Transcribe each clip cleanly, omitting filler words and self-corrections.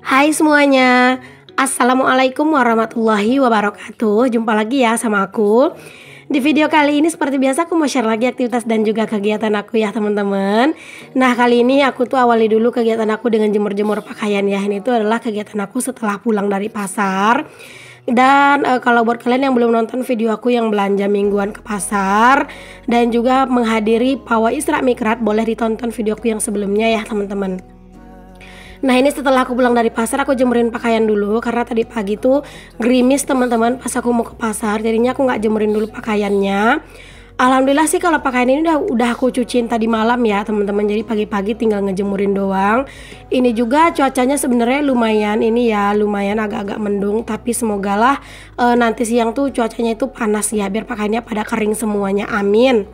Hai semuanya, Assalamualaikum warahmatullahi wabarakatuh. Jumpa lagi ya sama aku. Di video kali ini seperti biasa aku mau share lagi aktivitas dan juga kegiatan aku ya teman-teman. Nah kali ini aku tuh awali dulu kegiatan aku dengan jemur-jemur pakaian ya. Ini tuh adalah kegiatan aku setelah pulang dari pasar. Dan kalau buat kalian yang belum nonton video aku yang belanja mingguan ke pasar dan juga menghadiri Pawai Isra Mikrat, boleh ditonton video aku yang sebelumnya ya teman-teman. Nah ini setelah aku pulang dari pasar aku jemurin pakaian dulu karena tadi pagi tuh gerimis teman-teman pas aku mau ke pasar, jadinya aku nggak jemurin dulu pakaiannya. Alhamdulillah sih kalau pakaian ini udah aku cuciin tadi malam ya teman-teman, jadi pagi-pagi tinggal ngejemurin doang. Ini juga cuacanya sebenarnya lumayan ini ya, lumayan agak-agak mendung, tapi semoga lah nanti siang tuh cuacanya itu panas ya biar pakaiannya pada kering semuanya, amin.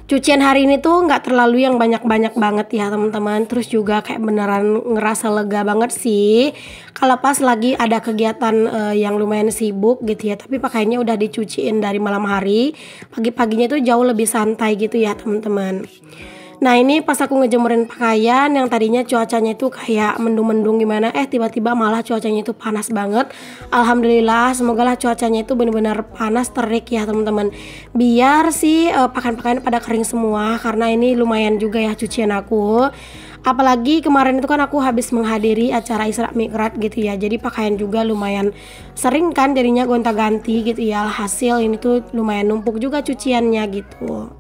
Cucian hari ini tuh nggak terlalu yang banyak-banyak banget ya teman-teman. Terus juga kayak beneran ngerasa lega banget sih kalau pas lagi ada kegiatan yang lumayan sibuk gitu ya. Tapi pakaiannya udah dicuciin dari malam hari. Pagi-paginya tuh jauh lebih santai gitu ya teman-teman. Nah ini pas aku ngejemurin pakaian yang tadinya cuacanya itu kayak mendung-mendung gimana, tiba-tiba malah cuacanya itu panas banget. Alhamdulillah, semoga lah cuacanya itu benar-benar panas terik ya teman-teman. Biar sih pakaian-pakaian pada kering semua karena ini lumayan juga ya cucian aku. Apalagi kemarin itu kan aku habis menghadiri acara Isra Mikrat gitu ya. Jadi pakaian juga lumayan sering kan jadinya gonta-ganti gitu ya. Hasil ini tuh lumayan numpuk juga cuciannya gitu.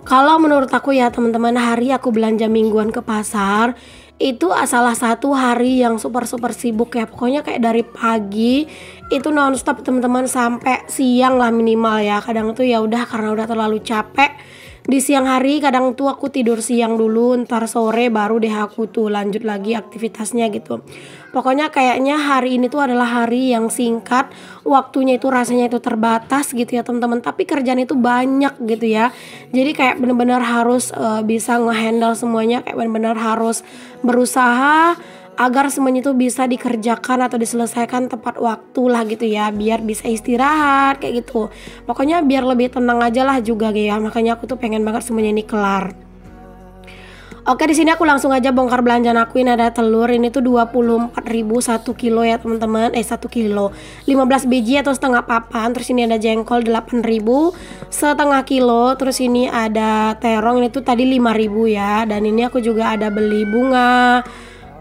Kalau menurut aku ya teman-teman, hari aku belanja mingguan ke pasar itu salah satu hari yang super sibuk ya. Pokoknya kayak dari pagi itu nonstop teman-teman sampai siang lah minimal ya. Kadang tuh ya udah karena udah terlalu capek di siang hari, kadang tuh aku tidur siang dulu, ntar sore baru deh aku tuh lanjut lagi aktivitasnya gitu. Pokoknya kayaknya hari ini tuh adalah hari yang singkat, waktunya itu rasanya itu terbatas gitu ya teman-teman, tapi kerjaan itu banyak gitu ya. Jadi kayak bener-bener harus bisa ngehandle semuanya, kayak bener-bener harus berusaha agar semuanya itu bisa dikerjakan atau diselesaikan tepat waktu lah gitu ya, biar bisa istirahat kayak gitu. Pokoknya biar lebih tenang aja lah juga ya. Makanya aku tuh pengen banget semuanya ini kelar. Oke, di sini aku langsung aja bongkar belanjaan aku. Ini ada telur, ini tuh 24.000 1 kilo ya teman-teman. 1 kilo 15 biji atau setengah papan. Terus ini ada jengkol 8.000 setengah kilo. Terus ini ada terong, ini tuh tadi 5.000 ya. Dan ini aku juga ada beli bunga,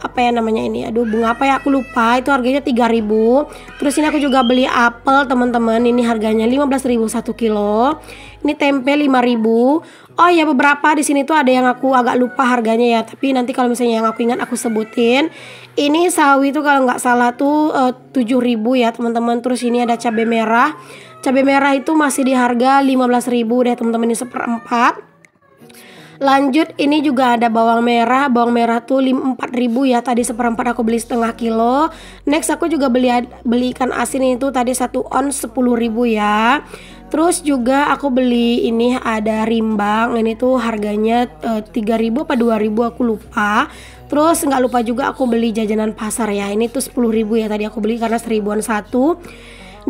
apa ya namanya ini, aduh bunga apa ya aku lupa, itu harganya 3.000. Terus ini aku juga beli apel teman-teman, ini harganya 15.000 1 kilo. Ini tempe 5.000. Oh ya, beberapa di sini tuh ada yang aku agak lupa harganya ya, tapi nanti kalau misalnya yang aku ingat aku sebutin. Ini sawi tuh kalau nggak salah tuh 7.000 ya teman-teman. Terus ini ada cabai merah. Cabai merah itu masih di harga 15.000 deh teman-teman, ini seperempat. Lanjut ini juga ada bawang merah tuh 4.000 ya, tadi seperempat aku beli setengah kilo. Next aku juga beli ikan asin itu tadi 1 ons 10.000 ya. Terus juga aku beli ini ada rimbang, ini tuh harganya 3.000 apa 2.000 aku lupa. Terus nggak lupa juga aku beli jajanan pasar ya, ini tuh 10.000 ya, tadi aku beli karena 1.000-an satu.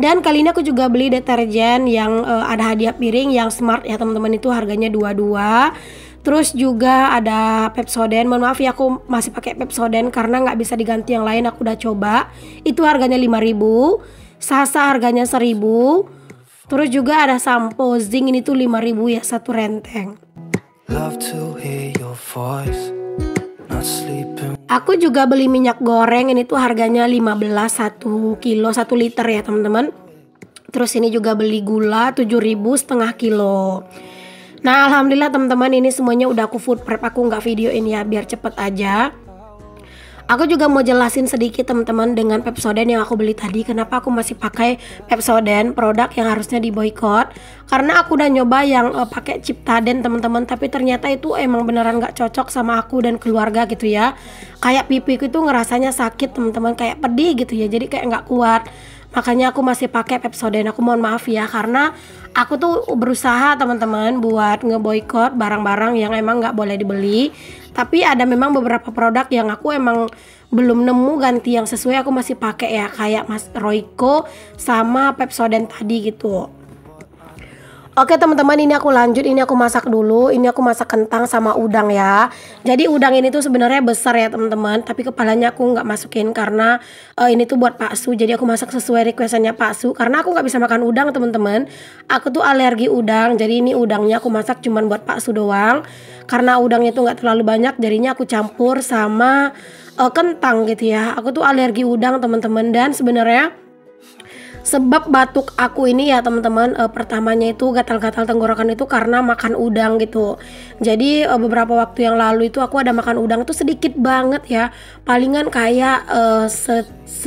Dan kali ini aku juga beli deterjen yang ada hadiah piring yang smart ya teman-teman, itu harganya 22. Terus juga ada Pepsodent, mohon maaf ya aku masih pakai Pepsodent karena nggak bisa diganti yang lain, aku udah coba. Itu harganya 5.000. Sasa harganya 1.000. Terus juga ada sampo zinc, ini tuh 5.000 ya satu renteng. Aku juga beli minyak goreng, ini tuh harganya 15 1 kilo 1 liter ya teman-teman. Terus ini juga beli gula 7.000 setengah kilo. Nah alhamdulillah teman-teman, ini semuanya udah aku food prep, aku nggak videoin ya biar cepet aja. Aku juga mau jelasin sedikit teman-teman dengan Pepsodent yang aku beli tadi. Kenapa aku masih pakai Pepsodent, produk yang harusnya diboykot? Karena aku udah nyoba yang pakai Ciptaden teman-teman, tapi ternyata itu emang beneran nggak cocok sama aku dan keluarga gitu ya. Kayak pipiku itu ngerasanya sakit teman-teman, kayak pedih gitu ya, jadi kayak nggak kuat. Makanya aku masih pakai Pepsodent. Aku mohon maaf ya karena aku tuh berusaha teman-teman buat ngeboikot barang-barang yang emang nggak boleh dibeli. Tapi ada memang beberapa produk yang aku emang belum nemu ganti yang sesuai, aku masih pakai ya, kayak Mas Royco sama Pepsodent tadi gitu. Oke teman-teman, ini aku lanjut, ini aku masak dulu. Ini aku masak kentang sama udang ya. Jadi udang ini tuh sebenarnya besar ya teman-teman, tapi kepalanya aku nggak masukin karena ini tuh buat Pak Su. Jadi aku masak sesuai requestannya Pak Su, karena aku nggak bisa makan udang teman-teman. Aku tuh alergi udang, jadi ini udangnya aku masak cuman buat Pak Su doang. Karena udangnya tuh nggak terlalu banyak, jadinya aku campur sama kentang gitu ya. Aku tuh alergi udang teman-teman, dan sebenarnya sebab batuk aku ini ya teman-teman, pertamanya itu gatal-gatal tenggorokan itu karena makan udang gitu. Jadi beberapa waktu yang lalu itu aku ada makan udang itu sedikit banget ya, palingan kayak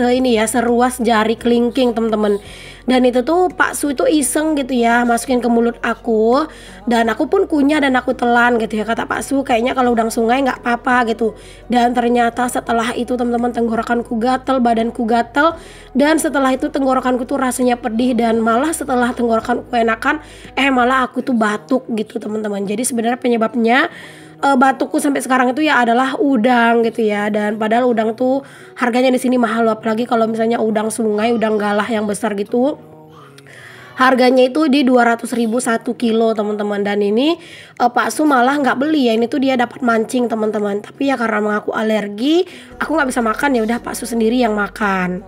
ini ya, seruas jari kelingking teman-teman. Dan itu tuh Pak Su itu iseng gitu ya, masukin ke mulut aku, dan aku pun kunyah dan aku telan gitu ya. Kata Pak Su kayaknya kalau udang sungai nggak apa-apa gitu. Dan ternyata setelah itu teman-teman, tenggorokanku gatel, badanku gatel, dan setelah itu tenggorokanku tuh rasanya pedih, dan malah setelah tenggorokanku enakan malah aku tuh batuk gitu teman-teman. Jadi sebenarnya penyebabnya batukku sampai sekarang itu ya adalah udang gitu ya. Dan padahal udang tuh harganya di sini mahal, apalagi kalau misalnya udang sungai, udang galah yang besar gitu, harganya itu di 200.000 1 kilo teman-teman. Dan ini Pak Su malah nggak beli ya, ini tuh dia dapat mancing teman-teman. Tapi ya karena mengaku alergi, aku nggak bisa makan, ya udah Pak Su sendiri yang makan.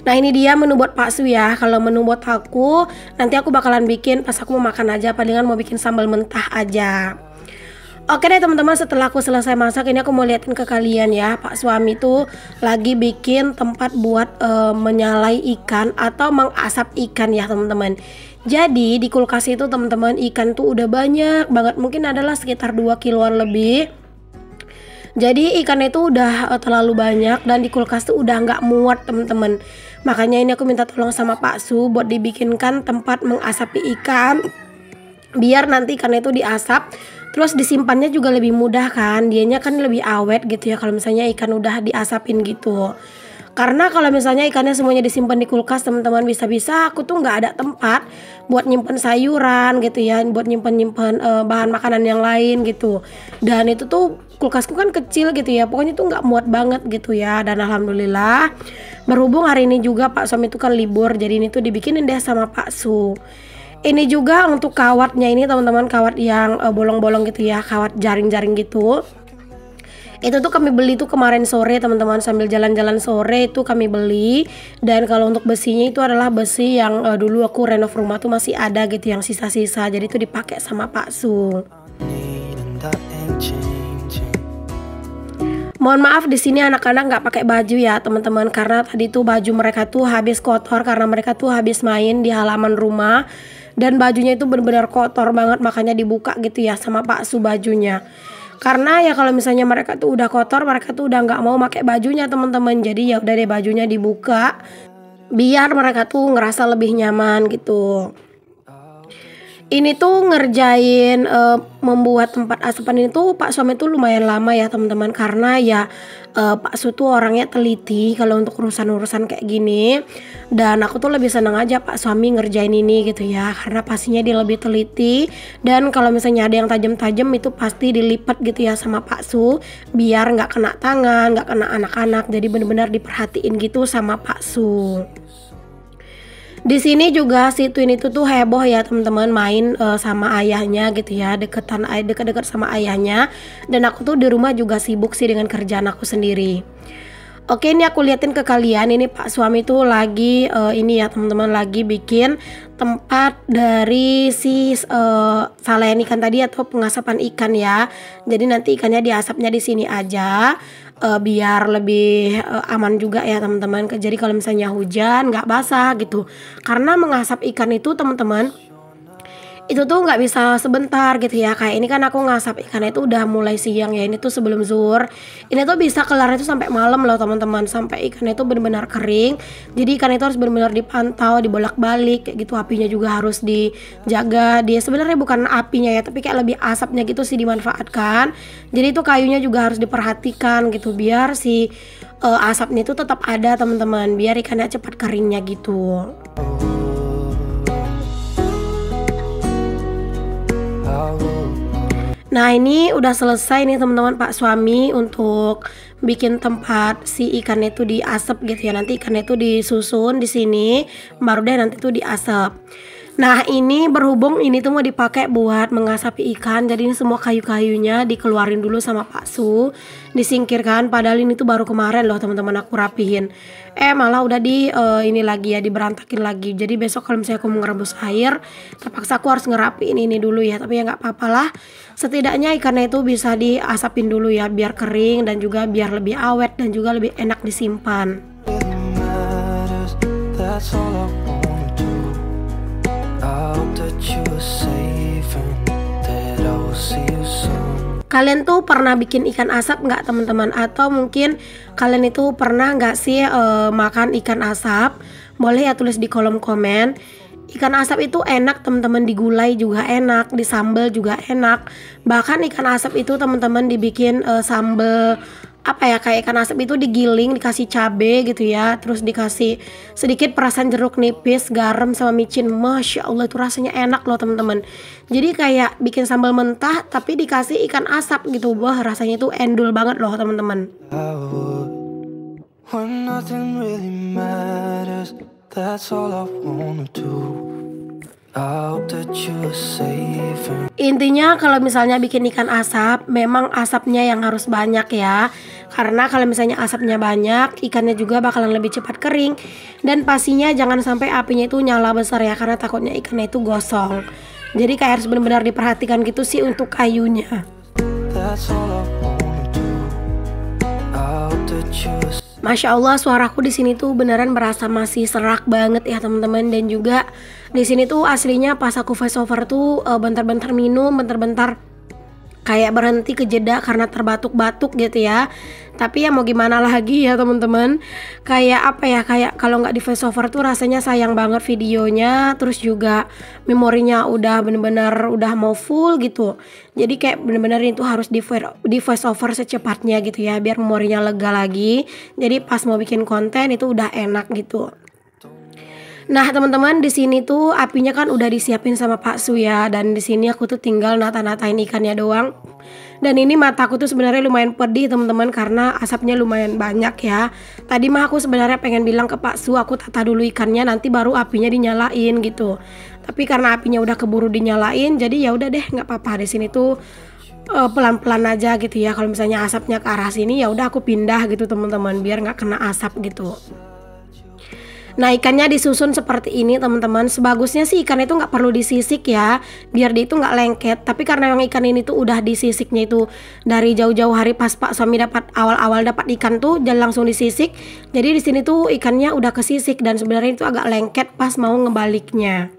Nah ini dia menu buat Pak Su ya. Kalau menu buat aku, nanti aku bakalan bikin pas aku mau makan aja, palingan mau bikin sambal mentah aja. Oke deh teman-teman, setelah aku selesai masak, ini aku mau liatin ke kalian ya. Pak suami tuh lagi bikin tempat buat menyalai ikan atau mengasap ikan ya teman-teman. Jadi di kulkas itu teman-teman, ikan tuh udah banyak banget, mungkin adalah sekitar 2 kiloan lebih. Jadi ikan itu udah terlalu banyak, dan di kulkas tuh udah nggak muat teman-teman. Makanya ini aku minta tolong sama Pak Su buat dibikinkan tempat mengasapi ikan, biar nanti ikan itu diasap, terus disimpannya juga lebih mudah kan, dianya kan lebih awet gitu ya kalau misalnya ikan udah diasapin gitu. Karena kalau misalnya ikannya semuanya disimpan di kulkas teman-teman, bisa-bisa aku tuh nggak ada tempat buat nyimpen sayuran gitu ya, buat nyimpen bahan makanan yang lain gitu. Dan itu tuh kulkasku kan kecil gitu ya, pokoknya tuh nggak muat banget gitu ya. Dan alhamdulillah berhubung hari ini juga Pak suami itu kan libur, jadi ini tuh dibikinin deh sama Pak Su. Ini juga untuk kawatnya ini teman-teman, kawat yang bolong-bolong gitu ya, kawat jaring-jaring gitu. Itu tuh kami beli tuh kemarin sore teman-teman, sambil jalan-jalan sore itu kami beli. Dan kalau untuk besinya itu adalah besi yang dulu aku renov rumah tuh masih ada gitu, yang sisa-sisa. Jadi itu dipakai sama Pak Su. Mohon maaf di sini anak-anak nggak pakai baju ya teman-teman, karena tadi tuh baju mereka tuh habis kotor karena mereka tuh habis main di halaman rumah. Dan bajunya itu benar-benar kotor banget, makanya dibuka gitu ya sama Pak Su bajunya. Karena ya kalau misalnya mereka tuh udah kotor, mereka tuh udah nggak mau pakai bajunya teman-teman. Jadi ya udah deh bajunya dibuka, biar mereka tuh ngerasa lebih nyaman gitu. Ini tuh ngerjain membuat tempat asapan ini tuh Pak suami tuh lumayan lama ya teman-teman, karena ya Pak Su tuh orangnya teliti kalau untuk urusan-urusan kayak gini. Dan aku tuh lebih senang aja Pak suami ngerjain ini gitu ya, karena pastinya dia lebih teliti. Dan kalau misalnya ada yang tajam-tajam itu pasti dilipat gitu ya sama Pak Su, biar nggak kena tangan, nggak kena anak-anak. Jadi benar-benar diperhatiin gitu sama Pak Su. Di sini juga si Twin itu tuh heboh ya teman-teman, main sama ayahnya gitu ya, dekat-dekat sama ayahnya. Dan aku tuh di rumah juga sibuk sih dengan kerjaan aku sendiri. Oke, ini aku liatin ke kalian, ini Pak suami tuh lagi ini ya teman-teman, lagi bikin tempat dari si salayan ikan tadi atau pengasapan ikan ya. Jadi nanti ikannya diasapnya di sini aja, biar lebih aman juga ya teman-teman. Jadi kalau misalnya hujan nggak basah gitu, karena mengasap ikan itu teman-teman itu tuh nggak bisa sebentar gitu ya. Kayak ini kan aku ngasap ikan itu udah mulai siang ya, ini tuh sebelum zuhur. Ini tuh bisa kelarnya tuh sampai malam loh teman-teman, sampai ikan itu benar-benar kering. Jadi ikan itu harus benar-benar dipantau, dibolak-balik kayak gitu. Apinya juga harus dijaga. Dia sebenarnya bukan apinya ya, tapi kayak lebih asapnya gitu sih dimanfaatkan. Jadi itu kayunya juga harus diperhatikan gitu, biar si asapnya itu tetap ada teman-teman, biar ikannya cepat keringnya gitu. Nah ini udah selesai nih teman-teman Pak suami untuk bikin tempat si ikan itu diasap gitu ya. Nanti ikan itu disusun di sini, baru deh nanti tuh diasap. Nah ini berhubung ini tuh mau dipakai buat mengasapi ikan, jadi ini semua kayu-kayunya dikeluarin dulu sama Pak Su, disingkirkan. Padahal ini tuh baru kemarin loh teman-teman aku rapihin. Malah udah ini lagi ya, diberantakin lagi. Jadi besok kalau misalnya aku mau ngerebus air, terpaksa aku harus ngerapiin ini dulu ya. Tapi ya nggak apa-apa lah. Setidaknya ikannya itu bisa diasapin dulu ya, biar kering dan juga biar lebih awet dan juga lebih enak disimpan. Kalian tuh pernah bikin ikan asap nggak teman-teman? Atau mungkin kalian itu pernah nggak sih makan ikan asap? Boleh ya tulis di kolom komen. Ikan asap itu enak teman-teman, digulai juga enak, disambal juga enak. Bahkan ikan asap itu teman-teman dibikin sambal apa ya, kayak ikan asap itu digiling, dikasih cabe gitu ya, terus dikasih sedikit perasan jeruk nipis, garam sama micin. Masya Allah itu rasanya enak loh teman-teman. Jadi kayak bikin sambal mentah tapi dikasih ikan asap gitu. Wah rasanya itu endul banget loh teman-teman. Intinya kalau misalnya bikin ikan asap, memang asapnya yang harus banyak ya. Karena kalau misalnya asapnya banyak, ikannya juga bakalan lebih cepat kering. Dan pastinya jangan sampai apinya itu nyala besar ya, karena takutnya ikannya itu gosong. Jadi kayak harus benar-benar diperhatikan gitu sih untuk kayunya. Masya Allah suaraku di sini tuh beneran berasa masih serak banget ya teman-teman. Dan juga di sini tuh aslinya pas aku voice over tuh bentar-bentar minum, bentar-bentar kayak berhenti kejeda karena terbatuk-batuk gitu ya. Tapi ya mau gimana lagi ya teman-teman. Kayak apa ya, kayak kalau nggak di voice over tuh rasanya sayang banget videonya. Terus juga memorinya udah bener-bener udah mau full gitu. Jadi kayak bener-bener itu harus di voice over secepatnya gitu ya, biar memorinya lega lagi. Jadi pas mau bikin konten itu udah enak gitu. Nah teman-teman, di sini tuh apinya kan udah disiapin sama Pak Su ya, dan di sini aku tuh tinggal nata-natain ikannya doang. Dan ini mataku tuh sebenarnya lumayan pedih teman-teman karena asapnya lumayan banyak ya. Tadi mah aku sebenarnya pengen bilang ke Pak Su aku tata dulu ikannya, nanti baru apinya dinyalain gitu. Tapi karena apinya udah keburu dinyalain, jadi ya udah deh nggak apa-apa. Di sini tuh pelan-pelan aja gitu ya. Kalau misalnya asapnya ke arah sini ya udah aku pindah gitu teman-teman, biar nggak kena asap gitu. Nah ikannya disusun seperti ini teman-teman. Sebagusnya sih ikan itu nggak perlu disisik ya, biar dia itu nggak lengket. Tapi karena yang ikan ini tuh udah disisiknya itu dari jauh-jauh hari pas Pak suami dapat awal-awal dapat ikan tuh jangan langsung disisik. Jadi di sini tuh ikannya udah kesisik dan sebenarnya itu agak lengket pas mau ngebaliknya.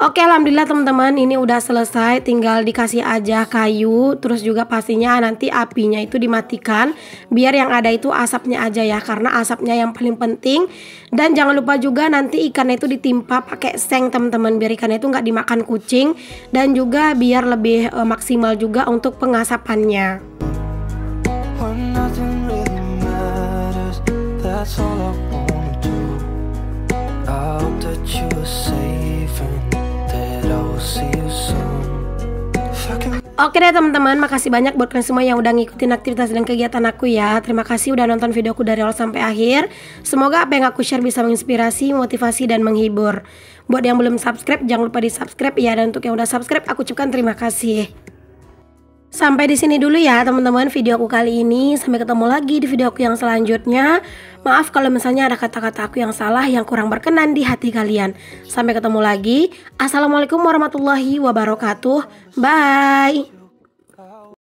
Oke, alhamdulillah teman-teman, ini udah selesai, tinggal dikasih aja kayu, terus juga pastinya nanti apinya itu dimatikan, biar yang ada itu asapnya aja ya, karena asapnya yang paling penting. Dan jangan lupa juga nanti ikannya itu ditimpa pakai seng teman-teman, biar ikannya itu nggak dimakan kucing, dan juga biar lebih maksimal juga untuk pengasapannya. Oke deh teman-teman, makasih banyak buat kalian semua yang udah ngikutin aktivitas dan kegiatan aku ya. Terima kasih udah nonton videoku dari awal sampai akhir. Semoga apa yang aku share bisa menginspirasi, motivasi, dan menghibur. Buat yang belum subscribe, jangan lupa di subscribe ya. Dan untuk yang udah subscribe, aku ucapkan terima kasih. Sampai di sini dulu ya teman-teman video aku kali ini. Sampai ketemu lagi di video aku yang selanjutnya. Maaf kalau misalnya ada kata-kata aku yang salah, yang kurang berkenan di hati kalian. Sampai ketemu lagi. Assalamualaikum warahmatullahi wabarakatuh. Bye.